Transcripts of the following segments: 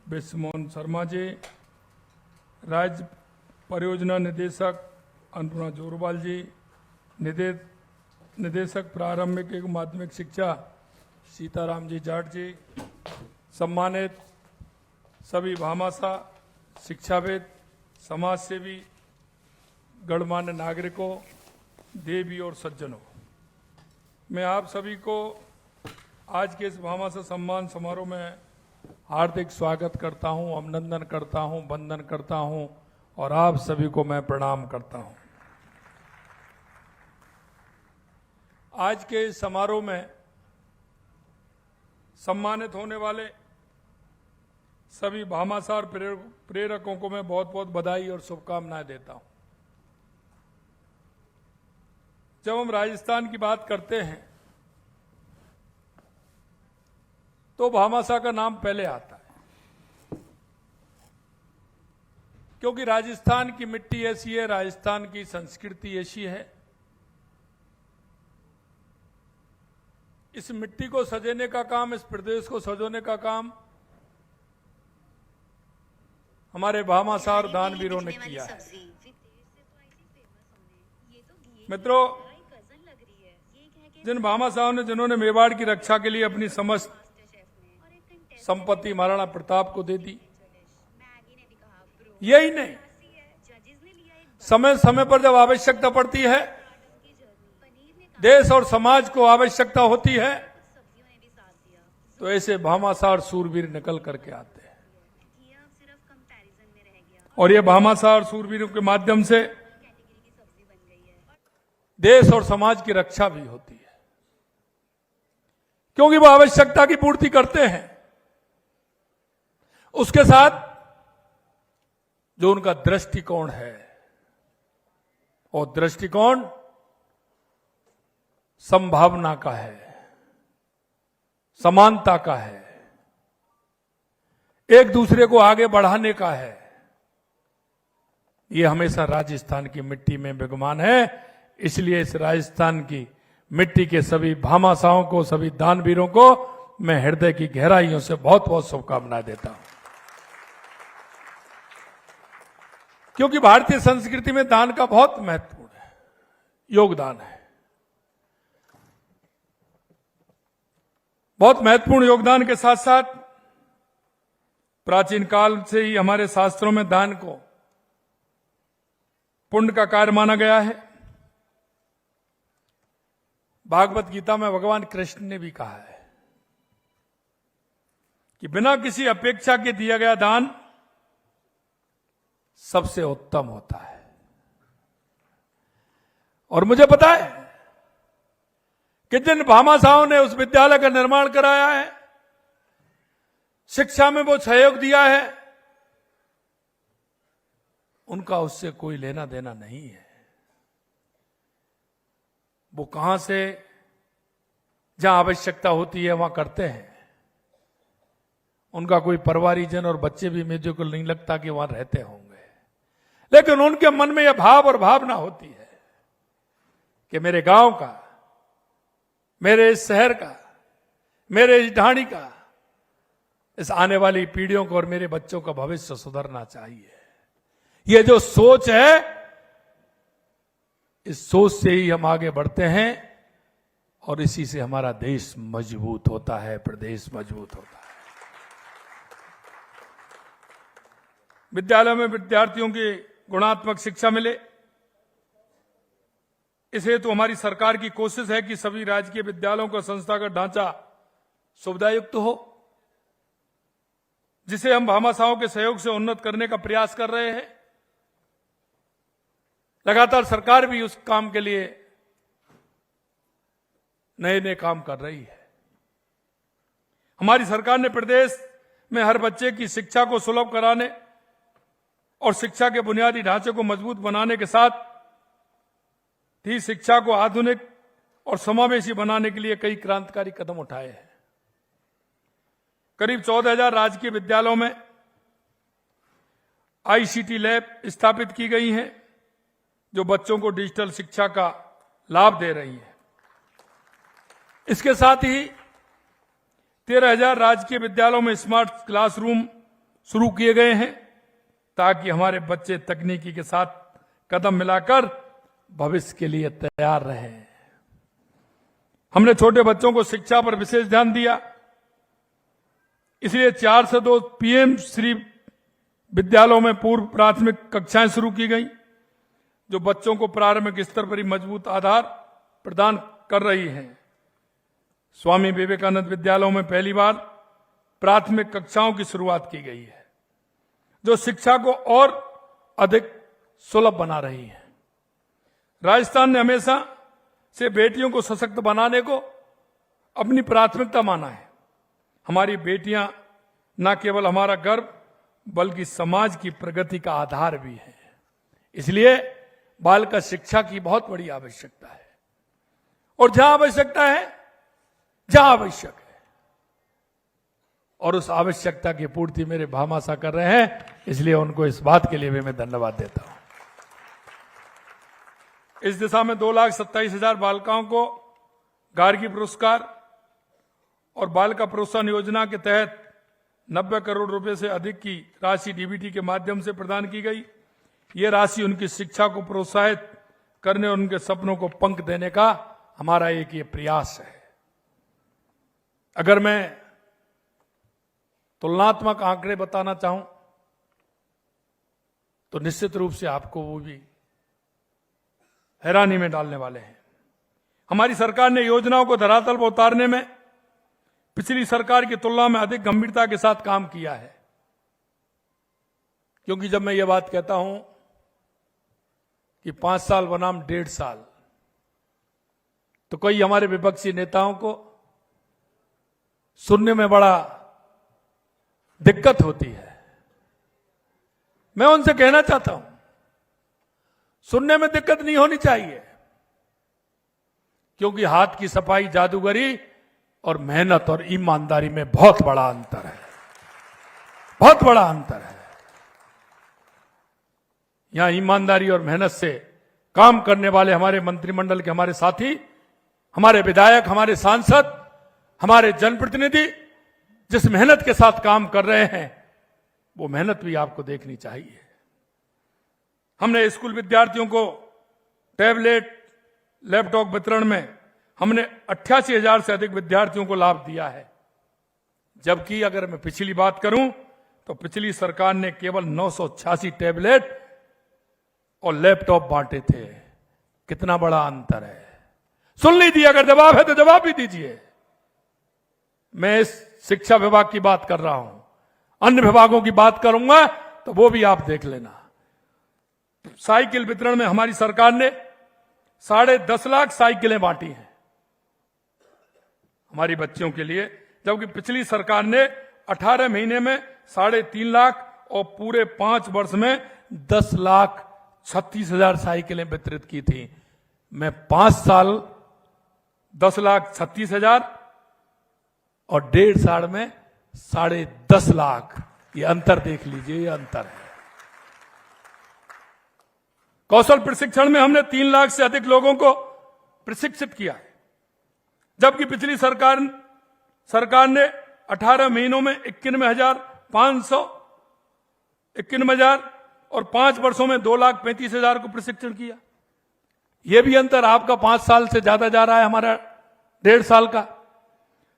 बिस्मोहन शर्मा जी, राज्य परियोजना निदेशक अन्नपूर्णा जोरवाल जी, निदेशक प्रारंभिक एवं माध्यमिक शिक्षा सीताराम जी जाट जी, सम्मानित सभी भामाशाह, शिक्षाविद, समाजसेवी, गणमान्य नागरिकों, देवी और सज्जनों, मैं आप सभी को आज के इस भामाशाह सम्मान समारोह में हार्दिक स्वागत करता हूं, अभिनंदन करता हूं, वंदन करता हूं और आप सभी को मैं प्रणाम करता हूं। आज के इस समारोह में सम्मानित होने वाले सभी भामाशाह और प्रेरकों को मैं बहुत बहुत बधाई और शुभकामनाएं देता हूं। जब हम राजस्थान की बात करते हैं तो भामाशाह का नाम पहले आता है, क्योंकि राजस्थान की मिट्टी ऐसी है, राजस्थान की संस्कृति ऐसी है। इस मिट्टी को सजेने का काम, इस प्रदेश को सजोने का काम हमारे भामाशाह और दानवीरों ने किया है। मित्रों, जिन भामाशाहों ने, जिन्होंने मेवाड़ की रक्षा के लिए अपनी समस्त संपत्ति महाराणा प्रताप को दे दी, यही नहीं, समय समय पर जब आवश्यकता पड़ती है, देश और समाज को आवश्यकता होती है, तो ऐसे भामाशाह और सूरवीर निकल करके आते हैं। और ये भामाशाह और सूरवीरों के माध्यम से देश और समाज की रक्षा भी होती है, क्योंकि वो आवश्यकता की पूर्ति करते हैं। उसके साथ जो उनका दृष्टिकोण है, और दृष्टिकोण संभावना का है, समानता का है, एक दूसरे को आगे बढ़ाने का है। ये हमेशा राजस्थान की मिट्टी में विद्यमान है। इसलिए इस राजस्थान की मिट्टी के सभी भामाशाहों को, सभी दानवीरों को मैं हृदय की गहराइयों से बहुत बहुत शुभकामनाएं देता हूं, क्योंकि भारतीय संस्कृति में दान का बहुत महत्वपूर्ण है, योगदान है। बहुत महत्वपूर्ण योगदान के साथ साथ प्राचीन काल से ही हमारे शास्त्रों में दान को पुण्य का कार्य माना गया है। भागवत गीता में भगवान कृष्ण ने भी कहा है कि बिना किसी अपेक्षा के दिया गया दान सबसे उत्तम होता है। और मुझे पता है कि जिन भामाशाहों ने उस विद्यालय का निर्माण कराया है, शिक्षा में वो सहयोग दिया है, उनका उससे कोई लेना देना नहीं है। वो कहां से, जहां आवश्यकता होती है वहां करते हैं। उनका कोई परिवारीजन और बच्चे भी मुझे को नहीं लगता कि वहां रहते होंगे, लेकिन उनके मन में यह भाव और भावना होती है कि मेरे गांव का, मेरे इस शहर का, मेरे इस ढाणी का, इस आने वाली पीढ़ियों को और मेरे बच्चों का भविष्य सुधरना चाहिए। ये जो सोच है, इस सोच से ही हम आगे बढ़ते हैं और इसी से हमारा देश मजबूत होता है, प्रदेश मजबूत होता है। विद्यालय में विद्यार्थियों की गुणात्मक शिक्षा मिले, इस हेतु हमारी सरकार की कोशिश है कि सभी राजकीय विद्यालयों का संस्थागत ढांचा सुविधायुक्त हो, जिसे हम भामाशाहों के सहयोग से उन्नत करने का प्रयास कर रहे हैं। लगातार सरकार भी उस काम के लिए नए नए काम कर रही है। हमारी सरकार ने प्रदेश में हर बच्चे की शिक्षा को सुलभ कराने और शिक्षा के बुनियादी ढांचे को मजबूत बनाने के साथ ही शिक्षा को आधुनिक और समावेशी बनाने के लिए कई क्रांतिकारी कदम उठाए हैं। करीब 14,000 राजकीय विद्यालयों में आईसीटी लैब स्थापित की गई हैं, जो बच्चों को डिजिटल शिक्षा का लाभ दे रही है। इसके साथ ही 13,000 राजकीय विद्यालयों में स्मार्ट क्लासरूम शुरू किए गए हैं ताकि हमारे बच्चे तकनीकी के साथ कदम मिलाकर भविष्य के लिए तैयार रहें। हमने छोटे बच्चों को शिक्षा पर विशेष ध्यान दिया, इसलिए 4 से 2 पीएम श्री विद्यालयों में पूर्व प्राथमिक कक्षाएं शुरू की गई, जो बच्चों को प्रारंभिक स्तर पर ही मजबूत आधार प्रदान कर रही हैं। स्वामी विवेकानंद विद्यालयों में पहली बार प्राथमिक कक्षाओं की शुरुआत की गई है, जो शिक्षा को और अधिक सुलभ बना रही है। राजस्थान ने हमेशा से बेटियों को सशक्त बनाने को अपनी प्राथमिकता माना है। हमारी बेटियां न केवल हमारा गर्व बल्कि समाज की प्रगति का आधार भी है। इसलिए बालिका शिक्षा की बहुत बड़ी आवश्यकता है, और जहां आवश्यकता है, जहां आवश्यक है, और उस आवश्यकता की पूर्ति मेरे भामाशाह कर रहे हैं, इसलिए उनको इस बात के लिए भी मैं धन्यवाद देता हूं। इस दिशा में 2,27,000 बालिकाओं को गार्गी पुरस्कार और बालिका प्रोत्साहन योजना के तहत 90 करोड़ रुपए से अधिक की राशि डीबीटी के माध्यम से प्रदान की गई। ये राशि उनकी शिक्षा को प्रोत्साहित करने और उनके सपनों को पंख देने का हमारा एक ये प्रयास है। अगर मैं तुलनात्मक आंकड़े बताना चाहूं तो निश्चित रूप से आपको वो भी हैरानी में डालने वाले हैं। हमारी सरकार ने योजनाओं को धरातल पर उतारने में पिछली सरकार की तुलना में अधिक गंभीरता के साथ काम किया है। क्योंकि जब मैं ये बात कहता हूं कि 5 साल बनाम 1.5 साल, तो कई हमारे विपक्षी नेताओं को सुनने में बड़ा दिक्कत होती है। मैं उनसे कहना चाहता हूं, सुनने में दिक्कत नहीं होनी चाहिए, क्योंकि हाथ की सफाई, जादूगरी और मेहनत और ईमानदारी में बहुत बड़ा अंतर है, बहुत बड़ा अंतर है। यहां ईमानदारी और मेहनत से काम करने वाले हमारे मंत्रिमंडल के हमारे साथी, हमारे विधायक, हमारे सांसद, हमारे जनप्रतिनिधि जिस मेहनत के साथ काम कर रहे हैं, वो मेहनत भी आपको देखनी चाहिए। हमने स्कूल विद्यार्थियों को टैबलेट, लैपटॉप वितरण में हमने 88,000 से अधिक विद्यार्थियों को लाभ दिया है। जबकि अगर मैं पिछली बात करूं तो पिछली सरकार ने केवल 986 टैबलेट और लैपटॉप बांटे थे। कितना बड़ा अंतर है। सुन लीजिए, अगर जवाब है तो जवाब भी दीजिए। मैं इस शिक्षा विभाग की बात कर रहा हूं, अन्य विभागों की बात करूंगा तो वो भी आप देख लेना। साइकिल वितरण में हमारी सरकार ने 10.5 लाख साइकिलें बांटी हैं हमारी बच्चियों के लिए, जबकि पिछली सरकार ने 18 महीने में 3.5 लाख और पूरे 5 वर्ष में 10,36,000 साइकिलें वितरित की थी। मैं 5 साल 10,36,000 और 1.5 साल में 10.5 लाख, ये अंतर देख लीजिए, ये अंतर है। कौशल प्रशिक्षण में हमने 3 लाख से अधिक लोगों को प्रशिक्षित किया है, जबकि पिछली सरकार ने 18 महीनों में 91,500 और 5 वर्षों में 2,35,000 को प्रशिक्षण किया। यह भी अंतर आपका 5 साल से ज्यादा जा रहा है, हमारा 1.5 साल का।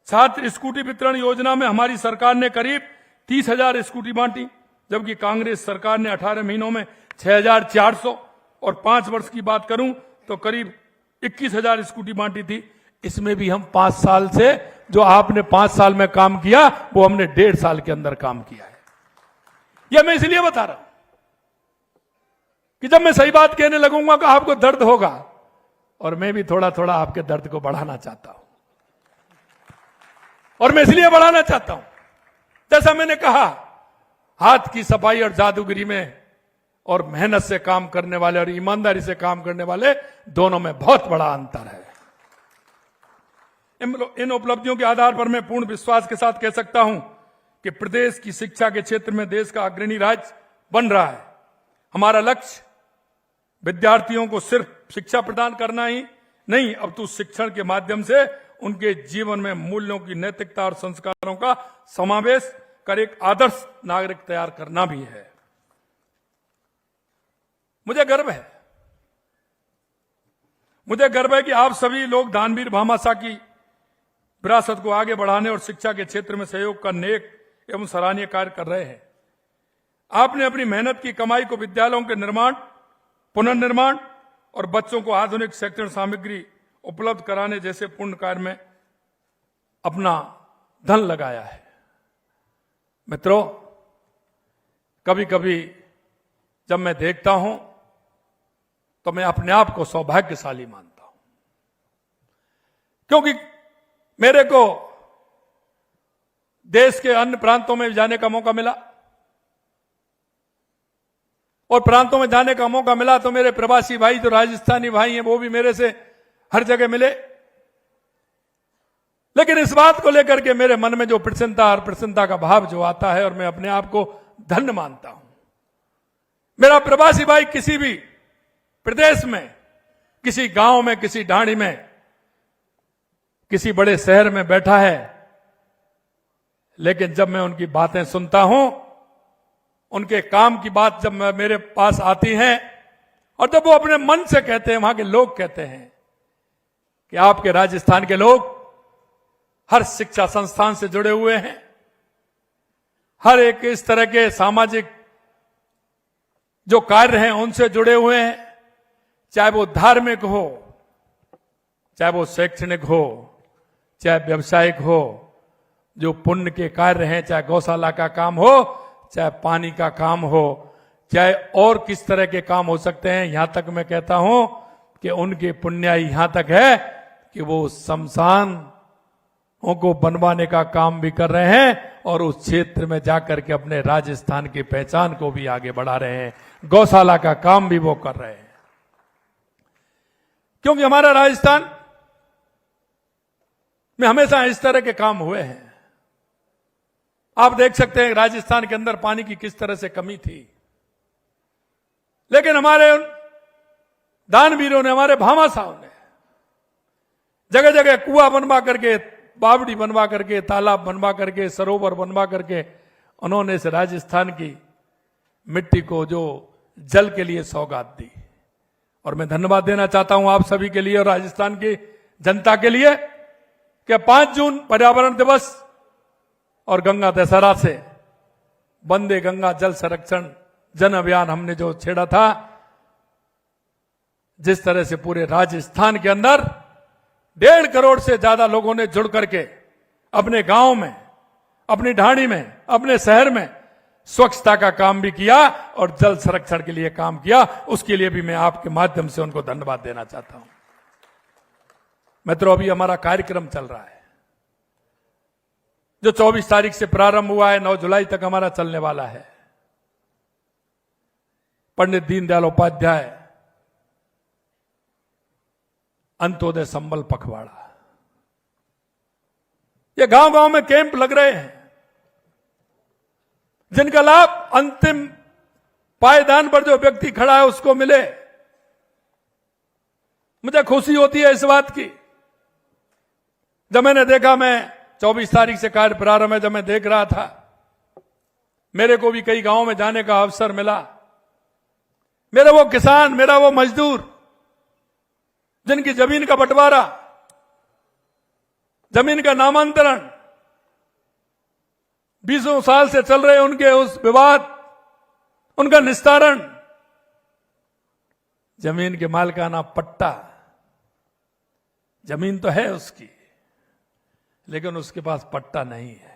छात्र स्कूटी वितरण योजना में हमारी सरकार ने करीब 30,000 स्कूटी बांटी, जबकि कांग्रेस सरकार ने 18 महीनों में 6,400 और 5 वर्ष की बात करूं तो करीब 21,000 स्कूटी बांटी थी। इसमें भी हम 5 साल से, जो आपने 5 साल में काम किया, वो हमने 1.5 साल के अंदर काम किया है। यह मैं इसलिए बता रहा हूं कि जब मैं सही बात कहने लगूंगा तो आपको दर्द होगा, और मैं भी थोड़ा थोड़ा आपके दर्द को बढ़ाना चाहता हूं। और मैं इसलिए बढ़ाना चाहता हूं, जैसा मैंने कहा, हाथ की सफाई और जादूगिरी में और मेहनत से काम करने वाले और ईमानदारी से काम करने वाले, दोनों में बहुत बड़ा अंतर है। इन उपलब्धियों के आधार पर मैं पूर्ण विश्वास के साथ कह सकता हूं कि प्रदेश की शिक्षा के क्षेत्र में देश का अग्रणी राज्य बन रहा है। हमारा लक्ष्य विद्यार्थियों को सिर्फ शिक्षा प्रदान करना ही नहीं, अब तो शिक्षण के माध्यम से उनके जीवन में मूल्यों की, नैतिकता और संस्कारों का समावेश कर एक आदर्श नागरिक तैयार करना भी है। मुझे गर्व है, मुझे गर्व है कि आप सभी लोग दानवीर भामाशाह की विरासत को आगे बढ़ाने और शिक्षा के क्षेत्र में सहयोग का नेक एवं सराहनीय कार्य कर रहे हैं। आपने अपनी मेहनत की कमाई को विद्यालयों के निर्माण, पुनर्निर्माण और बच्चों को आधुनिक शैक्षणिक सामग्री उपलब्ध कराने जैसे पुण्य कार्य में अपना धन लगाया है। मित्रों, कभी कभी जब मैं देखता हूं तो मैं अपने आप को सौभाग्यशाली मानता हूं, क्योंकि मेरे को देश के अन्य प्रांतों में जाने का मौका मिला, और प्रांतों में जाने का मौका मिला तो मेरे प्रवासी भाई जो राजस्थानी भाई हैं वो भी मेरे से हर जगह मिले। लेकिन इस बात को लेकर के मेरे मन में जो प्रसन्नता और प्रसन्नता का भाव जो आता है, और मैं अपने आप को धन्य मानता हूं। मेरा प्रवासी भाई किसी भी प्रदेश में, किसी गांव में, किसी ढाणी में, किसी बड़े शहर में बैठा है, लेकिन जब मैं उनकी बातें सुनता हूं, उनके काम की बात जब मेरे पास आती है, और जब वो अपने मन से कहते हैं, वहां के लोग कहते हैं कि आपके राजस्थान के लोग हर शिक्षा संस्थान से जुड़े हुए हैं, हर एक इस तरह के सामाजिक जो कार्य हैं उनसे जुड़े हुए हैं, चाहे वो धार्मिक हो, चाहे वो शैक्षणिक हो, चाहे व्यवसायिक हो, जो पुण्य के कार्य हैं, चाहे गौशाला का काम हो, चाहे पानी का काम हो, चाहे और किस तरह के काम हो सकते हैं। यहां तक मैं कहता हूं कि उनकी पुण्याई यहां तक है कि वो शमशानों को बनवाने का काम भी कर रहे हैं, और उस क्षेत्र में जाकर के अपने राजस्थान की पहचान को भी आगे बढ़ा रहे हैं। गौशाला का काम भी वो कर रहे हैं, क्योंकि हमारा राजस्थान में हमेशा इस तरह के काम हुए हैं। आप देख सकते हैं राजस्थान के अंदर पानी की किस तरह से कमी थी, लेकिन हमारे दानवीरों ने, हमारे भामाशाहों ने जगह जगह कुआं बनवा करके, बावड़ी बनवा करके, तालाब बनवा करके, सरोवर बनवा करके उन्होंने इस राजस्थान की मिट्टी को जो जल के लिए सौगात दी। और मैं धन्यवाद देना चाहता हूं आप सभी के लिए और राजस्थान की जनता के लिए कि 5 जून पर्यावरण दिवस और गंगा दशहरा से वंदे गंगा जल संरक्षण जन अभियान हमने जो छेड़ा था, जिस तरह से पूरे राजस्थान के अंदर 1.5 करोड़ से ज्यादा लोगों ने जुड़ करके अपने गांव में, अपनी ढाणी में, अपने शहर में स्वच्छता का काम भी किया और जल संरक्षण के लिए काम किया, उसके लिए भी मैं आपके माध्यम से उनको धन्यवाद देना चाहता हूं। मित्रों, अभी हमारा कार्यक्रम चल रहा है जो 24 तारीख से प्रारंभ हुआ है, 9 जुलाई तक हमारा चलने वाला है। पंडित दीनदयाल उपाध्याय अंत्योदय संबल पखवाड़ा, ये गांव गांव में कैंप लग रहे हैं, जिनका लाभ अंतिम पायदान पर जो व्यक्ति खड़ा है उसको मिले। मुझे खुशी होती है इस बात की, जब मैंने देखा, मैं 24 तारीख से कार्य प्रारंभ है, जब मैं देख रहा था, मेरे को भी कई गांवों में जाने का अवसर मिला। मेरा वो किसान, मेरा वो मजदूर जिनकी जमीन का बंटवारा, जमीन का नामांतरण 20 साल से चल रहे उनके उस विवाद, उनका निस्तारण, जमीन के मालिकाना पट्टा, जमीन तो है उसकी, लेकिन उसके पास पट्टा नहीं है।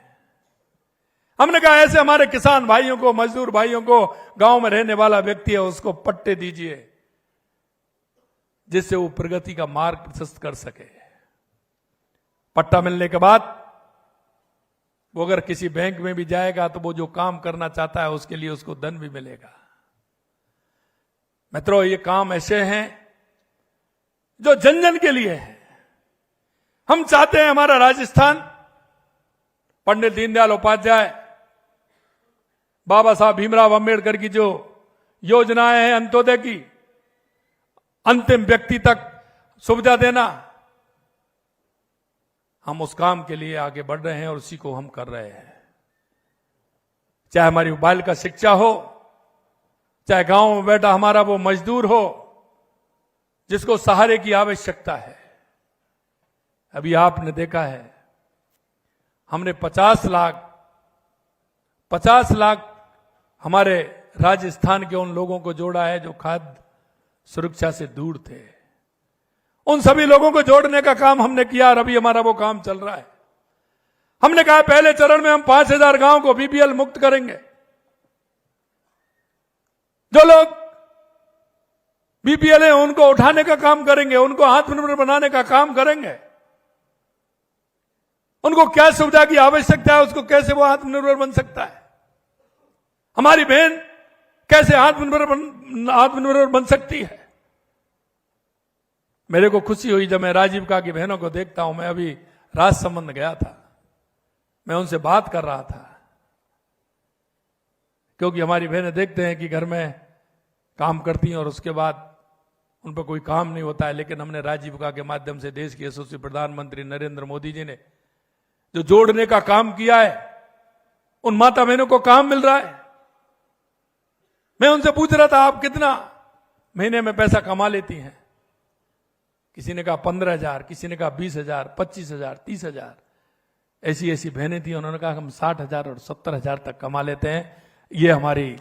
हमने कहा ऐसे हमारे किसान भाइयों को, मजदूर भाइयों को, गांव में रहने वाला व्यक्ति है उसको पट्टे दीजिए, जिससे वो प्रगति का मार्ग प्रशस्त कर सके। पट्टा मिलने के बाद वो अगर किसी बैंक में भी जाएगा तो वो जो काम करना चाहता है उसके लिए उसको धन भी मिलेगा। मित्रों, ये काम ऐसे हैं जो जन जन के लिए है। हम चाहते हैं हमारा राजस्थान पंडित दीनदयाल उपाध्याय, बाबा साहब भीमराव अंबेडकर की जो योजनाएं हैं अंत्योदय की, अंतिम व्यक्ति तक सुविधा देना, हम उस काम के लिए आगे बढ़ रहे हैं और उसी को हम कर रहे हैं। चाहे हमारी बाल का शिक्षा हो, चाहे गांव में बैठा हमारा वो मजदूर हो जिसको सहारे की आवश्यकता है। अभी आपने देखा है हमने 50 लाख हमारे राजस्थान के उन लोगों को जोड़ा है जो खाद्य सुरक्षा से दूर थे। उन सभी लोगों को जोड़ने का काम हमने किया और अभी हमारा वो काम चल रहा है। हमने कहा पहले चरण में हम 5000 गांव को बीपीएल मुक्त करेंगे। जो लोग बीपीएल है उनको उठाने का काम करेंगे, उनको आत्मनिर्भर बनाने का काम करेंगे। उनको क्या सुविधा की आवश्यकता है, उसको कैसे वो आत्मनिर्भर बन सकता है, हमारी बहन कैसे आत्मनिर्भर बन सकती है। मेरे को खुशी हुई जब मैं राजीविका की बहनों को देखता हूं। मैं अभी राजसमंद गया था, मैं उनसे बात कर रहा था, क्योंकि हमारी बहनें देखते हैं कि घर में काम करती हैं और उसके बाद उन पर कोई काम नहीं होता है। लेकिन हमने राजीविका के माध्यम से देश के यशस्वी प्रधानमंत्री नरेंद्र मोदी जी ने जो जोड़ने का काम किया है, उन माता बहनों को काम मिल रहा है। मैं उनसे पूछ रहा था आप कितना महीने में पैसा कमा लेती हैं। किसी ने कहा 15,000, किसी ने कहा 20,000, 25,000, 30,000। ऐसी बहनें थी, उन्होंने कहा हम 60,000 और 70,000 तक कमा लेते हैं। ये हमारी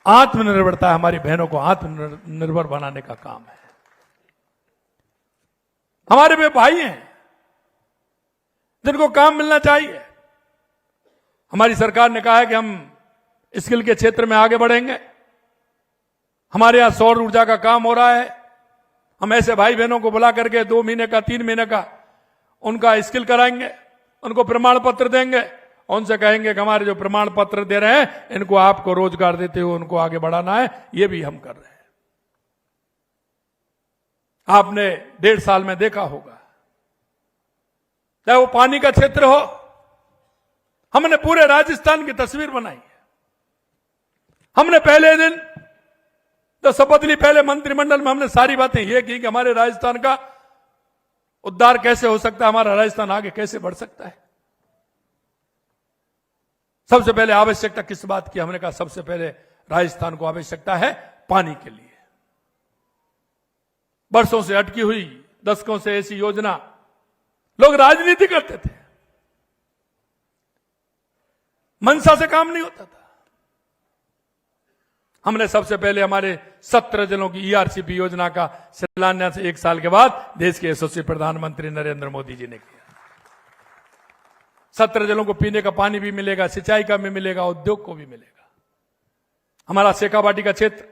आत्मनिर्भरता, हमारी बहनों को आत्मनिर्भर बनाने का काम है। हमारे में भाई हैं जिनको काम मिलना चाहिए। हमारी सरकार ने कहा है कि हम स्किल के क्षेत्र में आगे बढ़ेंगे। हमारे यहां सौर ऊर्जा का काम हो रहा है। हम ऐसे भाई बहनों को बुला करके 2 महीने का 3 महीने का उनका स्किल कराएंगे, उनको प्रमाण पत्र देंगे, उनसे कहेंगे कि हमारे जो प्रमाण पत्र दे रहे हैं इनको आपको रोजगार देते हुए उनको आगे बढ़ाना है। ये भी हम कर रहे हैं। आपने 1.5 साल में देखा होगा, चाहे वो पानी का क्षेत्र हो, हमने पूरे राजस्थान की तस्वीर बनाई है। हमने पहले दिन तो शपथ ली, पहले मंत्रिमंडल में हमने सारी बातें ये की कि हमारे राजस्थान का उद्धार कैसे हो सकता है, हमारा राजस्थान आगे कैसे बढ़ सकता है। सबसे पहले आवश्यकता किस बात की? हमने कहा सबसे पहले राजस्थान को आवश्यकता है पानी के लिए। वर्षों से अटकी हुई, दशकों से ऐसी योजना, लोग राजनीति करते थे, मनसा से काम नहीं होता था। हमने सबसे पहले हमारे 17 जिलों की ईआरसीपी योजना का शिलान्यास 1 साल के बाद देश के यशस्वी प्रधानमंत्री नरेंद्र मोदी जी ने किया। 17 जिलों को पीने का पानी भी मिलेगा, सिंचाई का भी मिलेगा, उद्योग को भी मिलेगा। हमारा शेखावाटी का क्षेत्र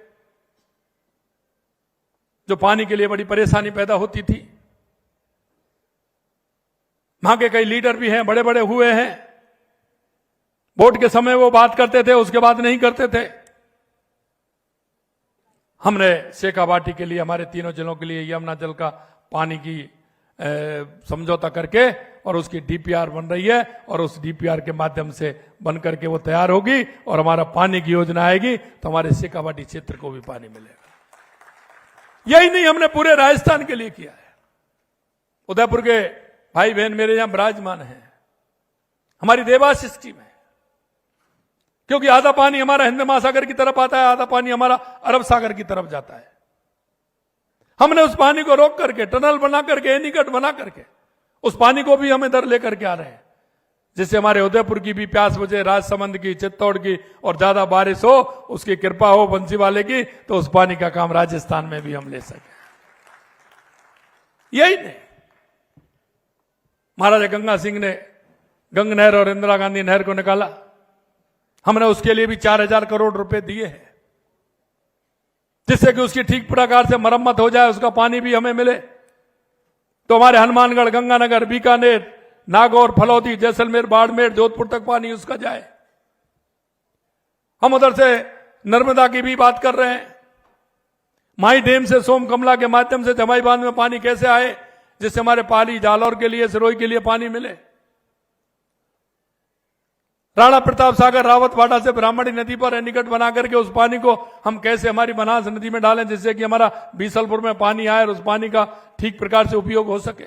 जो पानी के लिए बड़ी परेशानी पैदा होती थी, वहां के कई लीडर भी हैं, बड़े बड़े हुए हैं। वोट के समय वो बात करते थे, उसके बाद नहीं करते थे। हमने शेखावाटी के लिए, हमारे तीनों जिलों के लिए यमुना जल का पानी की समझौता करके और उसकी डीपीआर बन रही है और उस डीपीआर के माध्यम से बन करके वो तैयार होगी और हमारा पानी की योजना आएगी तो हमारे शेखावाटी क्षेत्र को भी पानी मिलेगा। यही नहीं, हमने पूरे राजस्थान के लिए किया है। उदयपुर के भाई बहन मेरे यहां विराजमान हैं। हमारी देवास स्कीम है, क्योंकि आधा पानी हमारा हिंद महासागर की तरफ आता है, आधा पानी हमारा अरब सागर की तरफ जाता है। हमने उस पानी को रोक करके, टनल बना करके, एनीकट बना करके उस पानी को भी हम इधर लेकर के आ रहे हैं, जिससे हमारे उदयपुर की भी प्यास बुझे, राजसमंद की, चित्तौड़ की, और ज्यादा बारिश हो, उसकी कृपा हो बंसी वाले की, तो उस पानी का काम राजस्थान में भी हम ले सके। यही नहीं, महाराजा गंगा सिंह ने गंग नहर और इंदिरा गांधी नहर को निकाला। हमने उसके लिए भी 4,000 करोड़ रुपए दिए हैं, जिससे कि उसकी ठीक प्रकार से मरम्मत हो जाए, उसका पानी भी हमें मिले। तो हमारे हनुमानगढ़, गंगानगर, बीकानेर, नागौर, फलौदी, जैसलमेर, बाड़मेर, जोधपुर तक पानी उसका जाए। हम उधर से नर्मदा की भी बात कर रहे हैं। माई डैम से सोम कमला के माध्यम से जमाई बांध में पानी कैसे आए, जिससे हमारे पाली, जालौर के लिए, सिरोही के लिए पानी मिले। राणा प्रताप सागर, रावतवाड़ा से ब्राह्मणी नदी पर एनीकट बना करके उस पानी को हम कैसे हमारी बनास नदी में डालें, जिससे कि हमारा बीसलपुर में पानी आए और उस पानी का ठीक प्रकार से उपयोग हो सके।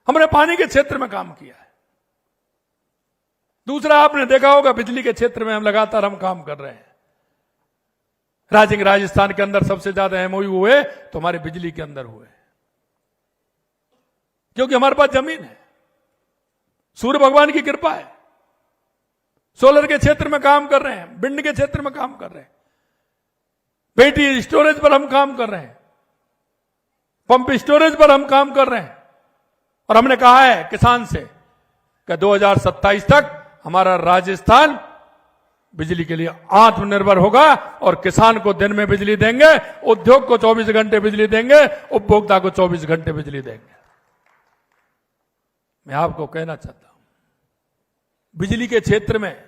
हमने पानी के क्षेत्र में काम किया है। दूसरा, आपने देखा होगा बिजली के क्षेत्र में हम लगातार काम कर रहे हैं। राजस्थान के अंदर सबसे ज्यादा एमओयू हुए तो हमारे बिजली के अंदर हुए, क्योंकि हमारे पास जमीन है, सूर्य भगवान की कृपा है। सोलर के क्षेत्र में काम कर रहे हैं, विंड के क्षेत्र में काम कर रहे हैं, बैटरी स्टोरेज पर हम काम कर रहे हैं, पंप स्टोरेज पर हम काम कर रहे हैं। और हमने कहा है किसान से कि 2027 तक हमारा राजस्थान बिजली के लिए आत्मनिर्भर होगा और किसान को दिन में बिजली देंगे, उद्योग को 24 घंटे बिजली देंगे, उपभोक्ता को 24 घंटे बिजली देंगे। मैं आपको कहना चाहता हूं, बिजली के क्षेत्र में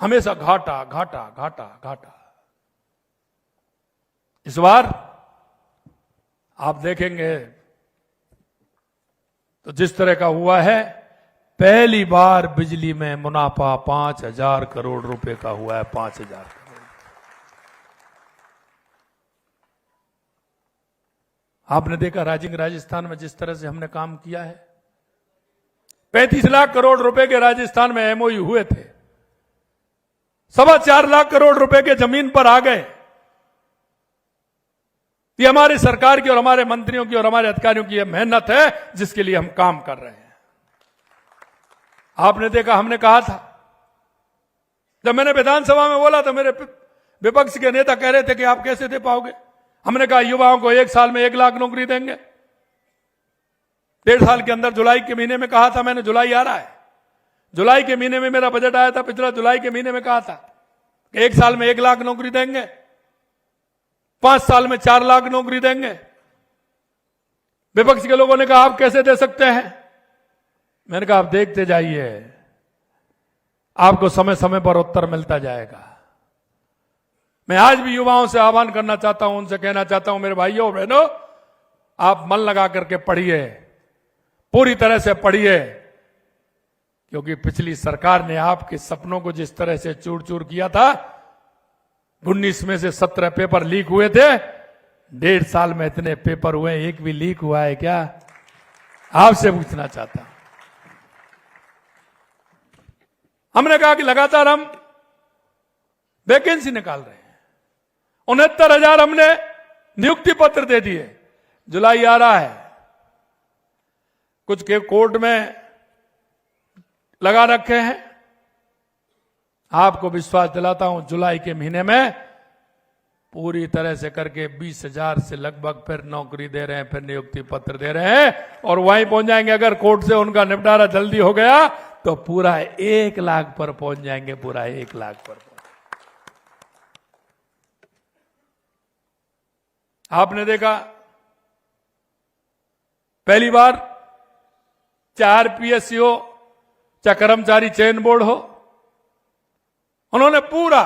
हमेशा घाटा घाटा घाटा घाटा। इस बार आप देखेंगे तो जिस तरह का हुआ है, पहली बार बिजली में मुनाफा 5,000 करोड़ रुपए का हुआ है। 5,000 करोड़। आपने देखा राजस्थान में जिस तरह से हमने काम किया है, 35 लाख करोड़ रुपए के राजस्थान में एमओयू हुए थे, 4.25 लाख करोड़ रुपए के जमीन पर आ गए। ये हमारी सरकार की और हमारे मंत्रियों की और हमारे अधिकारियों की यह मेहनत है जिसके लिए हम काम कर रहे हैं। आपने देखा, हमने कहा था, जब मैंने विधानसभा में बोला तो मेरे विपक्ष के नेता कह रहे थे कि आप कैसे दे पाओगे। हमने कहा युवाओं को 1 साल में 1 लाख नौकरी देंगे। 1.5 साल के अंदर जुलाई के महीने में कहा था मैंने, जुलाई आ रहा है, जुलाई के महीने में मेरा बजट आया था, पिछला जुलाई के महीने में कहा था कि 1 साल में 1 लाख नौकरी देंगे, 5 साल में 4 लाख नौकरी देंगे। विपक्ष के लोगों ने कहा आप कैसे दे सकते हैं। मैंने कहा आप देखते जाइए, आपको समय समय पर उत्तर मिलता जाएगा। मैं आज भी युवाओं से आह्वान करना चाहता हूं, उनसे कहना चाहता हूं, मेरे भाइयों बहनों, आप मन लगा करके पढ़िए, पूरी तरह से पढ़िए, क्योंकि पिछली सरकार ने आपके सपनों को जिस तरह से चूर चूर किया था, 19 में से 17 पेपर लीक हुए थे, 1.5 साल में इतने पेपर हुए, एक भी लीक हुआ है क्या? आपसे पूछना चाहता हूं। हमने कहा कि लगातार हम वैकेंसी निकाल रहे हैं, 69,000 हमने नियुक्ति पत्र दे दिए। जुलाई आ रहा है, कुछ के कोर्ट में लगा रखे हैं। आपको विश्वास दिलाता हूं, जुलाई के महीने में पूरी तरह से करके 20,000 से लगभग फिर नौकरी दे रहे हैं, फिर नियुक्ति पत्र दे रहे हैं और वहीं पहुंच जाएंगे। अगर कोर्ट से उनका निपटारा जल्दी हो गया तो पूरा 1 लाख पर पहुंच जाएंगे, पूरा 1 लाख पर। आपने देखा पहली बार, चाहे आरपीएससी हो, चाहे कर्मचारी चयन बोर्ड हो, उन्होंने पूरा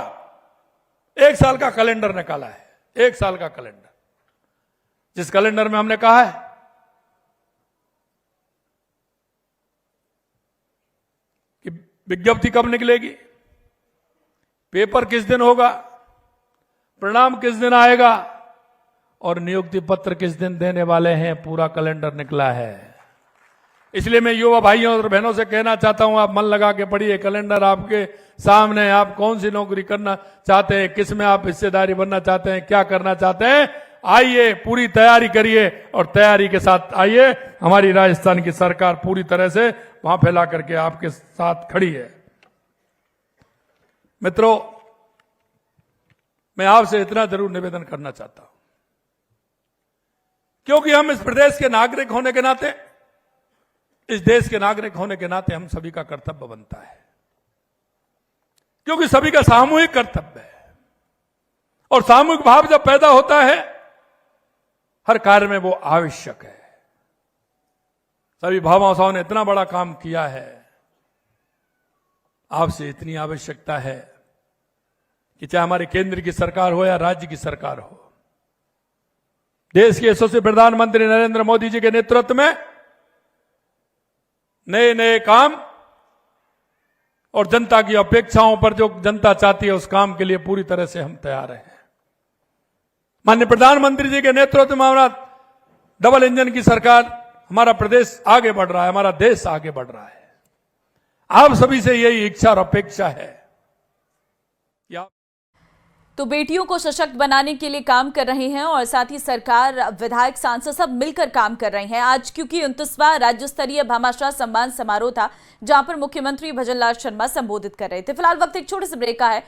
1 साल का कैलेंडर निकाला है। 1 साल का कैलेंडर, जिस कैलेंडर में हमने कहा है कि विज्ञप्ति कब निकलेगी, पेपर किस दिन होगा, परिणाम किस दिन आएगा और नियुक्ति पत्र किस दिन देने वाले हैं, पूरा कैलेंडर निकला है। इसलिए मैं युवा भाइयों और बहनों से कहना चाहता हूं, आप मन लगा के पढ़िए, कैलेंडर आपके सामने। आप कौन सी नौकरी करना चाहते हैं, किस में आप हिस्सेदारी बनना चाहते हैं, क्या करना चाहते हैं, आइए पूरी तैयारी करिए और तैयारी के साथ आइए। हमारी राजस्थान की सरकार पूरी तरह से वहां फैला करके आपके साथ खड़ी है। मित्रों, मैं आपसे इतना जरूर निवेदन करना चाहता हूं, क्योंकि हम इस प्रदेश के नागरिक होने के नाते, इस देश के नागरिक होने के नाते हम सभी का कर्तव्य बनता है, क्योंकि सभी का सामूहिक कर्तव्य है। और सामूहिक भाव जब पैदा होता है, हर कार्य में वो आवश्यक है। सभी भामाशाहों ने इतना बड़ा काम किया है, आपसे इतनी आवश्यकता है कि चाहे हमारे केंद्र की सरकार हो या राज्य की सरकार हो, देश के यशस्वी प्रधानमंत्री नरेंद्र मोदी जी के नेतृत्व में नए नए काम और जनता की अपेक्षाओं पर जो जनता चाहती है उस काम के लिए पूरी तरह से हम तैयार हैं। माननीय प्रधानमंत्री जी के नेतृत्व में हमारा डबल इंजन की सरकार, हमारा प्रदेश आगे बढ़ रहा है, हमारा देश आगे बढ़ रहा है। आप सभी से यही इच्छा और अपेक्षा है कि आप तो बेटियों को सशक्त बनाने के लिए काम कर रहे हैं और साथ ही सरकार, विधायक, सांसद सब मिलकर काम कर रहे हैं। आज क्योंकि 29वां राज्य स्तरीय भामाशाह सम्मान समारोह था, जहां पर मुख्यमंत्री भजनलाल शर्मा संबोधित कर रहे थे। फिलहाल वक्त एक छोटे से ब्रेक का है।